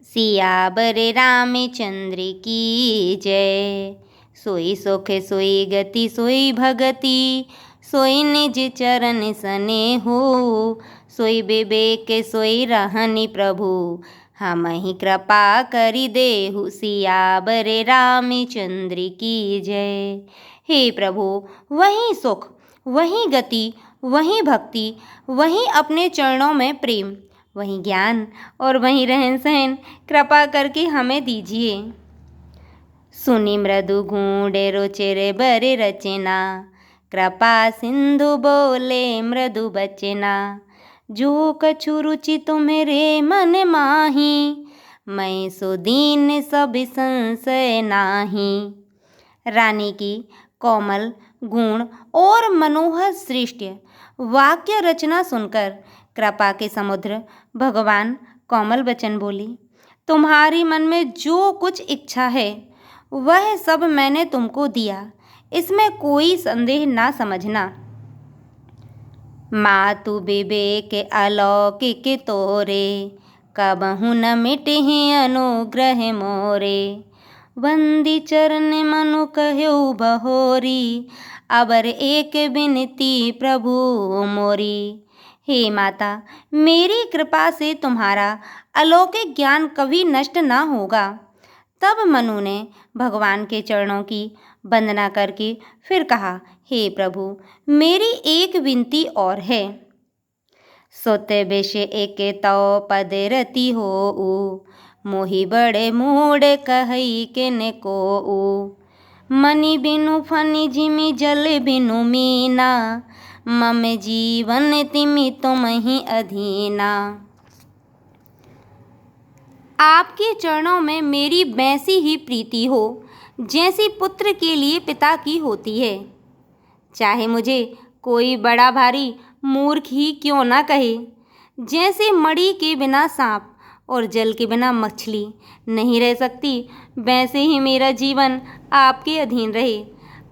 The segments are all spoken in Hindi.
सियावर रामचंद्र की जय। सोई सुख सोई गति सोई भगति, सोई निज चरण स्नेहो। सोई विवेक सोई रहनि प्रभु, हम ही कृपा करि देहु। सियावर रामचंद्र की जय। हे प्रभु, वही सुख वही गति वही भक्ति, वही अपने चरणों में प्रेम, वही ज्ञान और वही रहन सहन कृपा करके हमें दीजिए। सुनि मृदु गूढ़ रुचिर बर रचना, कृपा सिंधु बोले मृदु बचना। जो कछु रुचि तुम्हारे मन माही, मैं सो दीन सब संशय नाही। रानी की कोमल गुण और मनोहर सृष्टि वाक्य रचना सुनकर कृपा के समुद्र भगवान कोमल वचन बोली, तुम्हारी मन में जो कुछ इच्छा है वह सब मैंने तुमको दिया, इसमें कोई संदेह ना समझना। मातु विवेक अलौकिक तोरे, कबहु न मिटहि अनुग्रह मोरे। वंदी चरण मनु कहु बहोरी, अबर एक विनती प्रभु मोरी। हे माता, मेरी कृपा से तुम्हारा अलौकिक ज्ञान कभी नष्ट ना होगा। तब मनु ने भगवान के चरणों की वंदना करके फिर कहा, हे प्रभु, मेरी एक विनती और है। सुत विष एक तौ पद रति हो, मोहि बड़े मूड कहई किन को। मनि बिनु फनि जिमि जल बिनु मीना, मम जीवन तिमि तुम ही अधीना। आपके चरणों में मेरी वैसी ही प्रीति हो जैसी पुत्र के लिए पिता की होती है। चाहे मुझे कोई बड़ा भारी मूर्ख ही क्यों ना कहे, जैसे मणि के बिना सांप और जल के बिना मछली नहीं रह सकती, वैसे ही मेरा जीवन आपके अधीन रहे,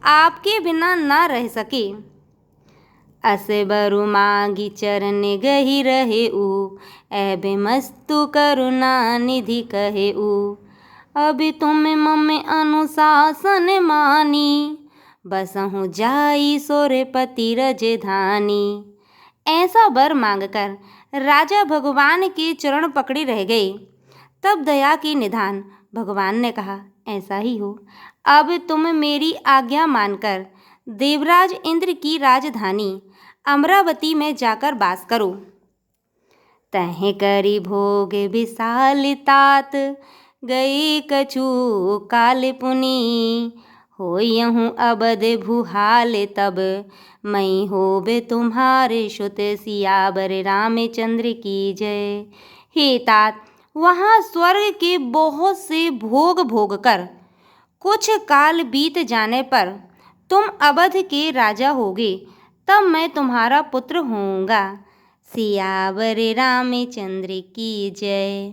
आपके बिना ना रह सके। अस बरु मांगी चरण गही रहे उ, ऐबे मस्तु करुणा निधि कहे उ। अभी तुम मम अनुशासन मानी, बसहु जाई सोरपति रजधानी। ऐसा वर मांगकर राजा भगवान के चरण पकड़े रह गए। तब दया की निधान भगवान ने कहा, ऐसा ही हो। अब तुम मेरी आज्ञा मानकर देवराज इंद्र की राजधानी अमरावती में जाकर वास करो। तहें करी भोग विशाल तात, गई कछु काल पुनी। होयहूँ अबध भूहाल तब, मैं होबे तुम्हारे सुत। सियावर रामचंद्र की जय। हे तात, वहाँ स्वर्ग के बहुत से भोग भोग कर कुछ काल बीत जाने पर तुम अवध के राजा होगे, तब मैं तुम्हारा पुत्र होऊंगा। सियावर रामचंद्र की जय।